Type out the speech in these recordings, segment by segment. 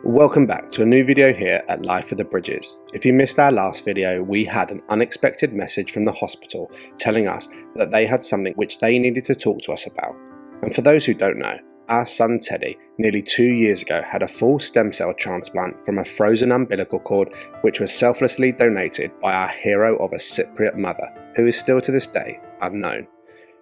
Welcome back to a new video here at Life of the Bridges. If you missed our last video, we had an unexpected message from the hospital telling us that they had something which they needed to talk to us about. And for those who don't know, our son Teddy, nearly 2 years ago, had a full stem cell transplant from a frozen umbilical cord which was selflessly donated by our hero of a Cypriot mother, who is still to this day unknown.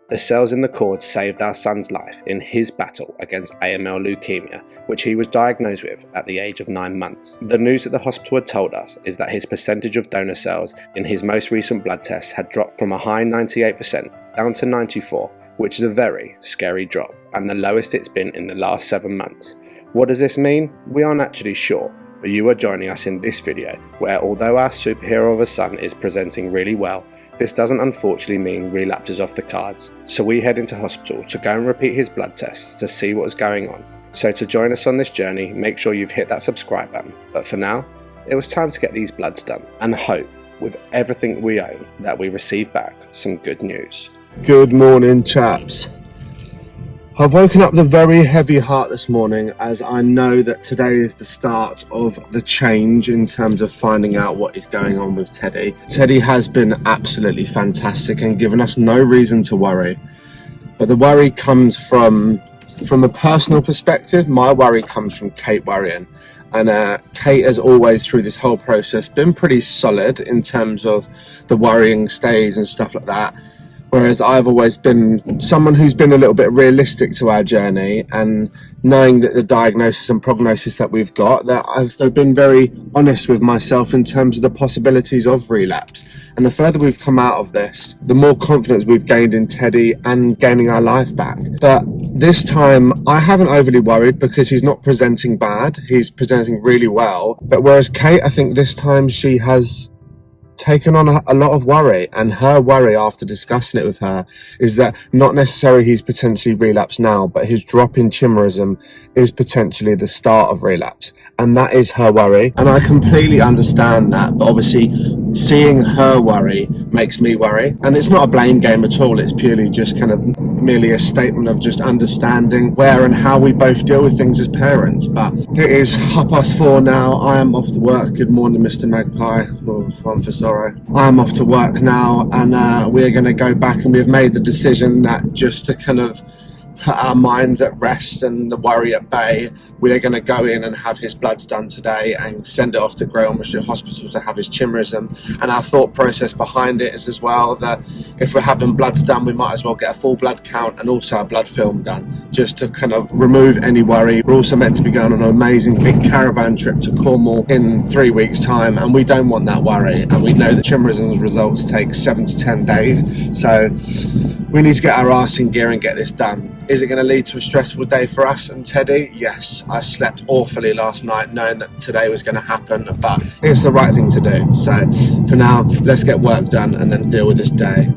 The cells in the cord saved our son's life in his battle against AML Leukaemia, which he was diagnosed with at the age of 9 months. The news that the hospital had told us is that his percentage of donor cells in his most recent blood tests had dropped from a high 98% down to 94%, which is a very scary drop and the lowest it's been in the last 7 months. What does this mean? We aren't actually sure, but you are joining us in this video where, although our superhero of a son is presenting really well, this doesn't unfortunately mean relapse is off the cards, so we head into hospital to go and repeat his blood tests to see what is going on. So to join us on this journey, make sure you've hit that subscribe button. But for now, it was time to get these bloods done and hope, with everything we own, that we receive back some good news. Good morning, chaps. I've woken up with a very heavy heart this morning, as I know that today is the start of the change in terms of finding out what is going on with Teddy. Teddy has been absolutely fantastic and given us no reason to worry. But the worry comes from a personal perspective. My worry comes from Kate worrying. And Kate has always, through this whole process, been pretty solid in terms of the worrying stage and stuff like that. Whereas I've always been someone who's been a little bit realistic to our journey, and knowing that the diagnosis and prognosis that we've got, that I've been very honest with myself in terms of the possibilities of relapse. And the further we've come out of this, the more confidence we've gained in Teddy and gaining our life back. But this time I haven't overly worried because he's not presenting bad, he's presenting really well. But whereas Kate, I think this time she has taken on a lot of worry, and her worry after discussing it with her is that not necessarily he's potentially relapsed now, but his drop in chimerism is potentially the start of relapse, and that is her worry. And I completely understand that, but obviously seeing her worry makes me worry. And it's not a blame game at all, it's purely just kind of merely a statement of just understanding where and how we both deal with things as parents. But it is 4:30 now. I am off to work. Good morning, Mr. Magpie. Oh, I'm for sorry. I am off to work now, and we're going to go back, and we've made the decision that just to kind of put our minds at rest and the worry at bay, we are going to go in and have his bloods done today and send it off to Great Ormond Street Hospital to have his chimerism. And our thought process behind it is as well that if we're having bloods done, we might as well get a full blood count and also a blood film done, just to kind of remove any worry. We're also meant to be going on an amazing big caravan trip to Cornwall in 3 weeks' time, and we don't want that worry. And we know that chimerism's results take 7 to 10 days, so we need to get our arse in gear and get this done. Is it going to lead to a stressful day for us and Teddy? Yes, I slept awfully last night knowing that today was going to happen, but it's the right thing to do. So for now, let's get work done and then deal with this day.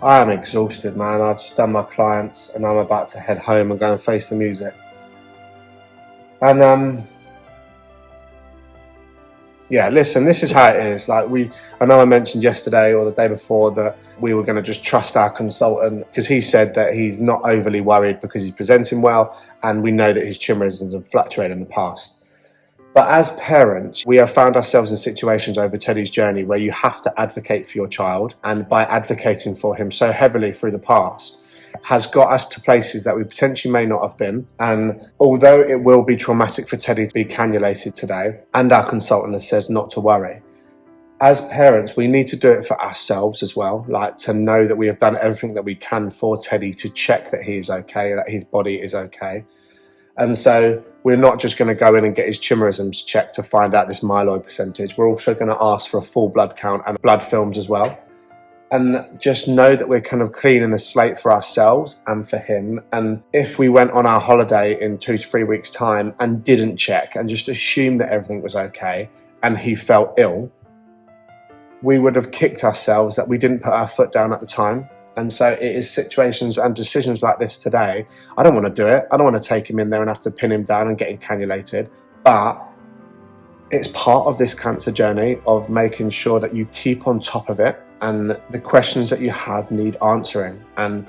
I am exhausted, man. I've just done my clients and I'm about to head home and go and face the music. And yeah, listen, this is how it is. Like I know I mentioned yesterday or the day before that we were going to just trust our consultant, because he said that he's not overly worried because he's presenting well, and we know that his chimerisms have fluctuated in the past. But as parents, we have found ourselves in situations over Teddy's journey where you have to advocate for your child, and by advocating for him so heavily through the past, has got us to places that we potentially may not have been. And although it will be traumatic for Teddy to be cannulated today, and our consultant has says not to worry, as parents we need to do it for ourselves as well, like to know that we have done everything that we can for Teddy to check that he is okay, that his body is okay. And so we're not just going to go in and get his chimerisms checked to find out this myeloid percentage, we're also going to ask for a full blood count and blood films as well. And just know that we're kind of cleaning the slate for ourselves and for him. And if we went on our holiday in 2 to 3 weeks' time and didn't check and just assumed that everything was okay and he felt ill, we would have kicked ourselves that we didn't put our foot down at the time. And so it is situations and decisions like this today. I don't want to do it. I don't want to take him in there and have to pin him down and get him cannulated. But it's part of this cancer journey of making sure that you keep on top of it, and the questions that you have need answering. And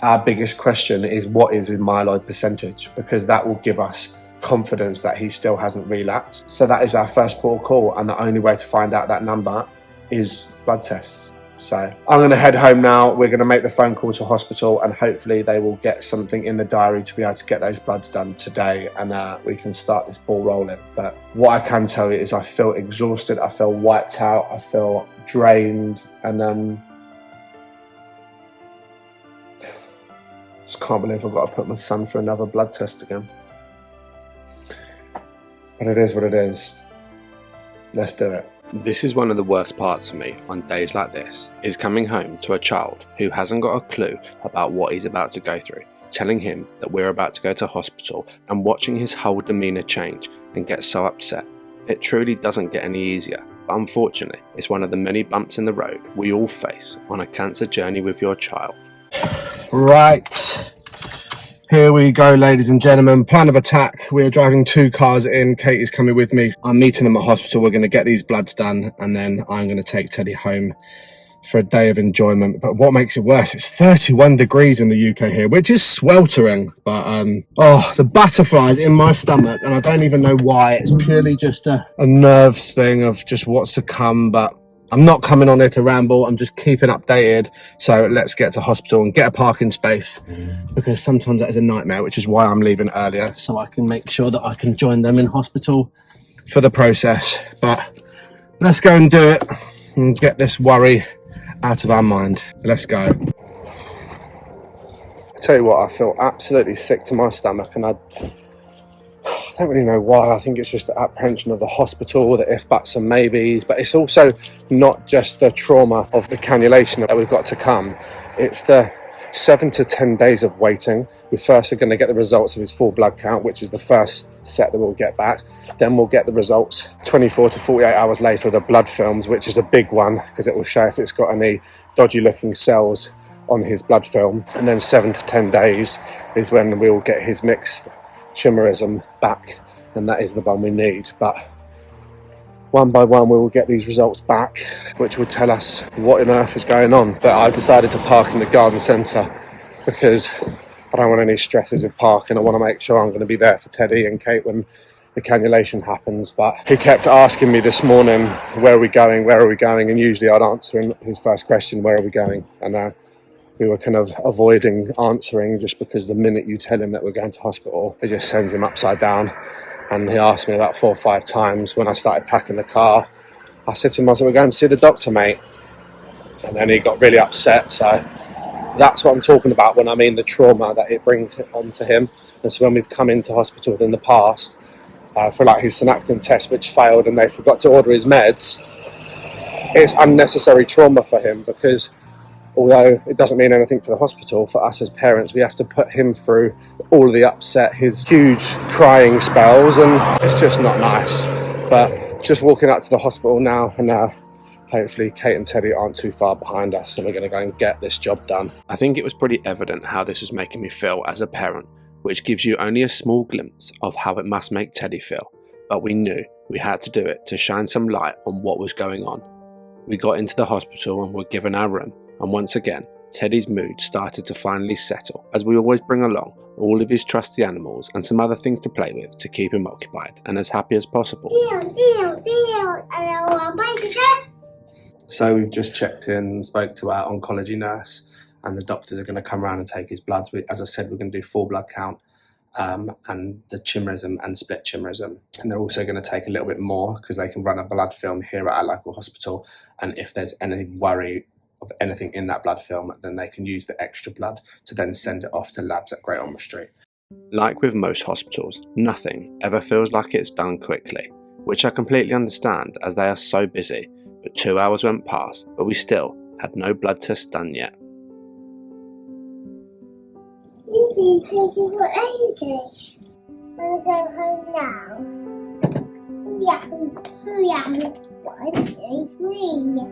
our biggest question is, what is the myeloid percentage? Because that will give us confidence that he still hasn't relapsed. So that is our first port of call, and the only way to find out that number is blood tests. So I'm going to head home now. We're going to make the phone call to hospital, and hopefully they will get something in the diary to be able to get those bloods done today, and we can start this ball rolling. But what I can tell you is I feel exhausted, I feel wiped out, I feel drained, and just can't believe I've got to put my son for another blood test again. But it is what it is. Let's do it. This is one of the worst parts for me on days like this, is coming home to a child who hasn't got a clue about what he's about to go through, telling him that we're about to go to hospital, and watching his whole demeanour change and get so upset. It truly doesn't get any easier, but unfortunately it's one of the many bumps in the road we all face on a cancer journey with your child. Right, here we go, ladies and gentlemen. Plan of attack. We're driving 2 cars in. Katie's coming with me. I'm meeting them at hospital. We're going to get these bloods done, and then I'm going to take Teddy home for a day of enjoyment. But what makes it worse, it's 31 degrees in the UK here, which is sweltering. But the butterflies in my stomach, and I don't even know why. It's purely just a nerves thing of just what's to come. But I'm not coming on here to ramble. I'm just keeping updated. So let's get to hospital and get a parking space, because sometimes that is a nightmare, which is why I'm leaving earlier, so I can make sure that I can join them in hospital for the process. But let's go and do it and get this worry out of our mind. Let's go. I tell you what, I feel absolutely sick to my stomach, and I don't really know why. I think it's just the apprehension of the hospital, the if, buts and maybes, but it's also not just the trauma of the cannulation that we've got to come. It's the 7 to 10 days of waiting. We first are going to get the results of his full blood count, which is the first set that we'll get back. Then we'll get the results 24 to 48 hours later of the blood films, which is a big one because it will show if it's got any dodgy looking cells on his blood film. And then 7 to 10 days is when we will get his mixed chimerism back, and that is the one we need. But one by one we will get these results back, which will tell us what on earth is going on. But I've decided to park in the garden centre because I don't want any stresses of parking. I want to make sure I'm going to be there for Teddy and Kate when the cannulation happens. But he kept asking me this morning, where are we going, and usually I'd answer his first question, where are we going, and we were kind of avoiding answering, just because the minute you tell him that we're going to hospital, it just sends him upside down. And he asked me about 4 or 5 times when I started packing the car. I said to him, we're going to see the doctor, mate. And then he got really upset. So that's what I'm talking about when I mean the trauma that it brings onto him. And so when we've come into hospital in the past for like his synactin test, which failed, and they forgot to order his meds, it's unnecessary trauma for him, because although it doesn't mean anything to the hospital, for us as parents, we have to put him through all of the upset, his huge crying spells, and it's just not nice. But just walking up to the hospital now, and hopefully Kate and Teddy aren't too far behind us, and we're going to go and get this job done. I think it was pretty evident how this was making me feel as a parent, which gives you only a small glimpse of how it must make Teddy feel. But we knew we had to do it to shine some light on what was going on. We got into the hospital and were given our room. And once again, Teddy's mood started to finally settle, as we always bring along all of his trusty animals and some other things to play with to keep him occupied and as happy as possible. So we've just checked in and spoke to our oncology nurse, and the doctors are going to come around and take his bloods. As I said, we're going to do full blood count and the chimerism and split chimerism. And they're also going to take a little bit more because they can run a blood film here at our local hospital. And if there's any worry of anything in that blood film, then they can use the extra blood to then send it off to labs at Great Ormond Street. Like with most hospitals, nothing ever feels like it's done quickly, which I completely understand as they are so busy. But 2 hours went past, but we still had no blood tests done yet. This is taking for ages. I'm gonna go home now. 1, 2, 3.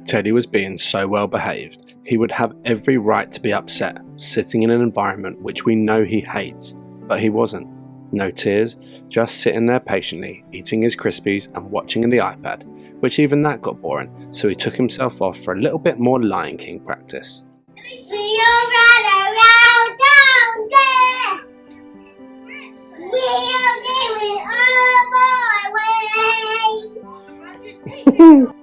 Teddy was being so well behaved, he would have every right to be upset, sitting in an environment which we know he hates, but he wasn't. No tears, just sitting there patiently, eating his Crispies and watching in the iPad, which even that got boring, so he took himself off for a little bit more Lion King practice. See you around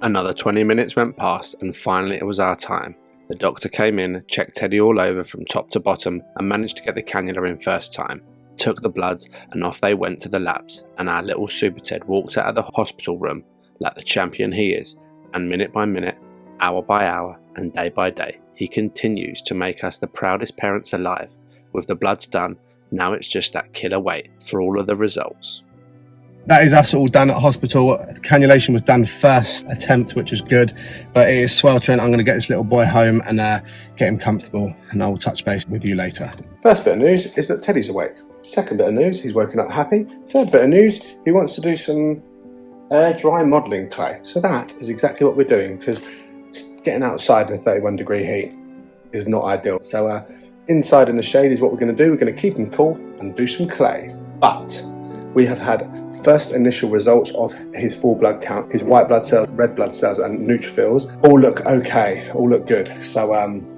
Another 20 minutes went past and finally it was our time. The doctor came in, checked Teddy all over from top to bottom and managed to get the cannula in first time. Took the bloods and off they went to the labs, and our little Super Ted walked out of the hospital room like the champion he is, and minute by minute, hour by hour and day by day, he continues to make us the proudest parents alive. With the bloods done, now it's just that killer wait for all of the results. That is us all done at hospital. The cannulation was done first attempt, which was good, but it is sweltering. I'm going to get this little boy home and get him comfortable, and I will touch base with you later. First bit of news is that Teddy's awake. Second bit of news, he's woken up happy. Third bit of news, he wants to do some air dry modelling clay. So that is exactly what we're doing, because getting outside in 31 degree heat is not ideal. So inside in the shade is what we're going to do. We're going to keep him cool and do some clay. But we have had first initial results of his full blood count. His white blood cells, red blood cells and neutrophils all look okay, all look good. So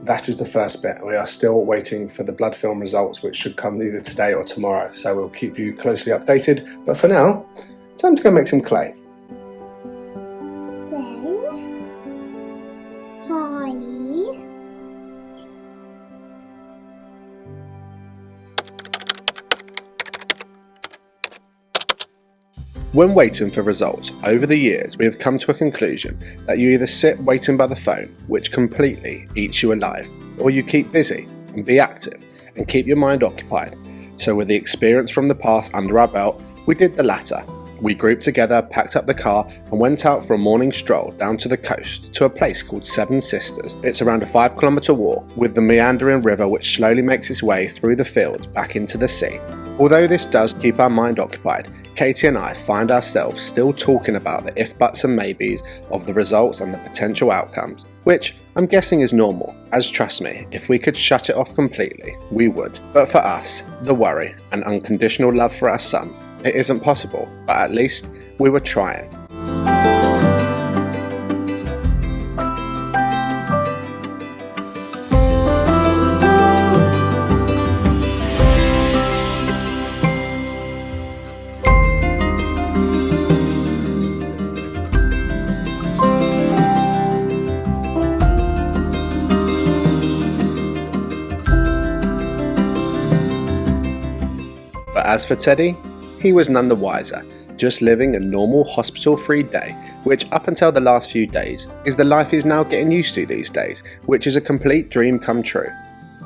that is the first bit. We are still waiting for the blood film results, which should come either today or tomorrow. So we'll keep you closely updated. But for now, time to go make some clay. When waiting for results, over the years we have come to a conclusion that you either sit waiting by the phone, which completely eats you alive, or you keep busy and be active and keep your mind occupied. So with the experience from the past under our belt, we did the latter. We grouped together, packed up the car and went out for a morning stroll down to the coast to a place called Seven Sisters. It's around a 5-kilometre walk with the meandering river which slowly makes its way through the fields back into the sea. Although this does keep our mind occupied, Katie and I find ourselves still talking about the if buts and maybes of the results and the potential outcomes, which I'm guessing is normal, as trust me, if we could shut it off completely, we would. But for us, the worry and unconditional love for our son, it isn't possible, but at least we were trying. But as for Teddy, he was none the wiser, just living a normal hospital-free day, which up until the last few days is the life he's now getting used to these days, which is a complete dream come true.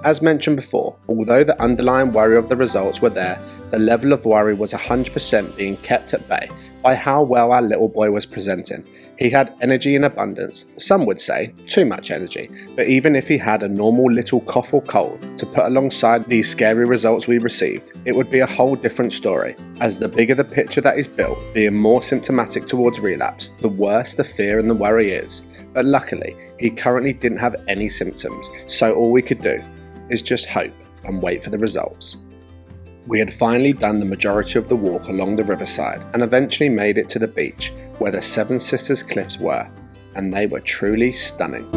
As mentioned before, although the underlying worry of the results were there, the level of worry was 100% being kept at bay by how well our little boy was presenting. He had energy in abundance, some would say too much energy, but even if he had a normal little cough or cold to put alongside these scary results we received, it would be a whole different story, as the bigger the picture that is built, being more symptomatic towards relapse, the worse the fear and the worry is. But luckily, he currently didn't have any symptoms, so all we could do is just hope and wait for the results. We had finally done the majority of the walk along the riverside and eventually made it to the beach where the Seven Sisters cliffs were, and they were truly stunning.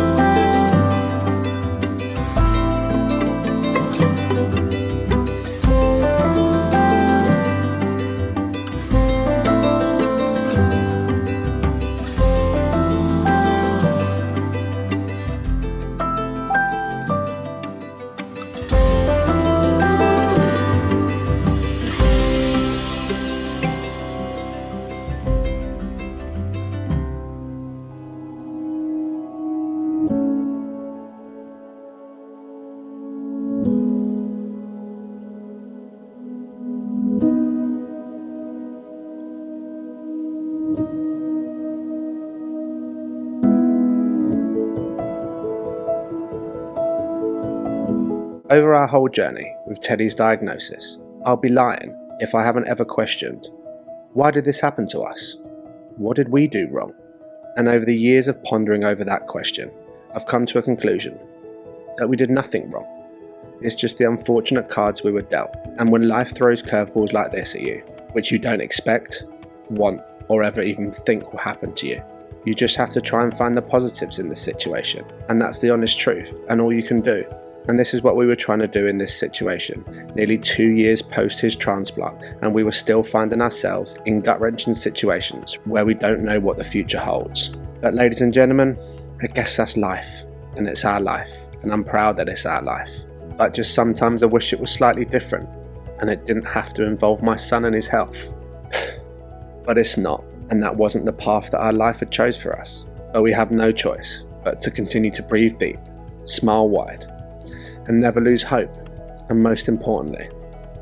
Over our whole journey with Teddy's diagnosis, I'll be lying if I haven't ever questioned, why did this happen to us? What did we do wrong? And over the years of pondering over that question, I've come to a conclusion that we did nothing wrong. It's just the unfortunate cards we were dealt. And when life throws curveballs like this at you, which you don't expect, want, or ever even think will happen to you, you just have to try and find the positives in the situation. And that's the honest truth and all you can do. And this is what we were trying to do in this situation, nearly 2 years post his transplant, and we were still finding ourselves in gut-wrenching situations where we don't know what the future holds. But ladies and gentlemen, I guess that's life, and it's our life, and I'm proud that it's our life. But just sometimes I wish it was slightly different, and it didn't have to involve my son and his health. But it's not, and that wasn't the path that our life had chose for us. But we have no choice but to continue to breathe deep, smile wide, and never lose hope. And most importantly,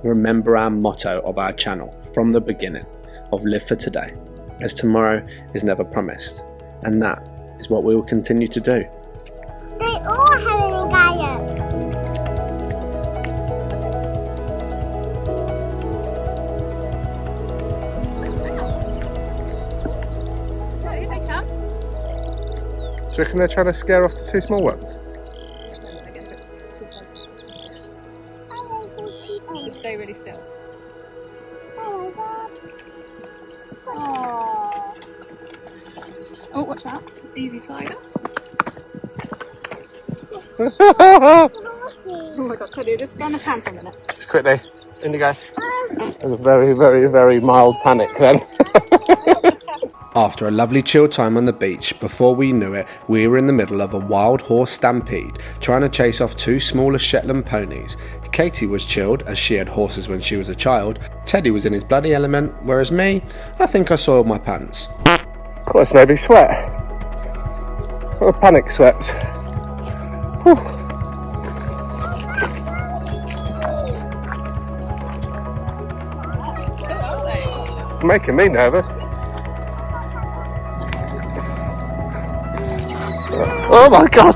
remember our motto of our channel from the beginning of live for today, as tomorrow is never promised. And that is what we will continue to do. They all have a diet. Here they come. Do you reckon they're trying to scare off the two small ones? Just stay really still. Oh my god. Aww. Oh, watch out. Easy tiger. Oh my god, Teddy, just go on the pan for a minute. Just quickly, in you go. There's a very, very, very mild panic then. After a lovely chill time on the beach, before we knew it, we were in the middle of a wild horse stampede, trying to chase off two smaller Shetland ponies. Katie was chilled, as she had horses when she was a child. Teddy was in his bloody element, whereas me, I think I soiled my pants. Well, it's maybe sweat. Sort of panic sweats. Whew. Cool, aren't they? Making me nervous. Oh my god!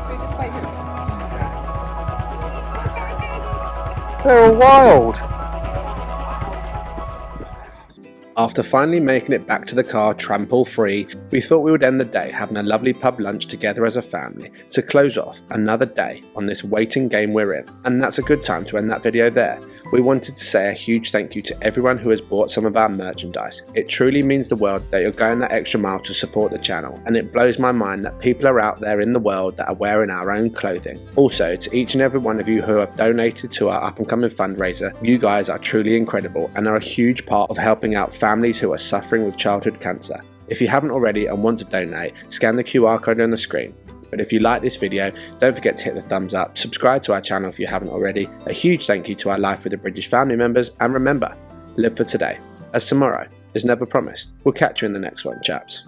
We just wait here. They're wild. After finally making it back to the car trample free, we thought we would end the day having a lovely pub lunch together as a family to close off another day on this waiting game we're in. And that's a good time to end that video there. We wanted to say a huge thank you to everyone who has bought some of our merchandise. It truly means the world that you're going that extra mile to support the channel, and it blows my mind that people are out there in the world that are wearing our own clothing. Also, to each and every one of you who have donated to our up and coming fundraiser, you guys are truly incredible and are a huge part of helping out families who are suffering with childhood cancer. If you haven't already and want to donate, scan the QR code on the screen. But if you like this video, don't forget to hit the thumbs up, subscribe to our channel if you haven't already. A huge thank you to our Life with the British family members, and remember, live for today, as tomorrow is never promised. We'll catch you in the next one, chaps.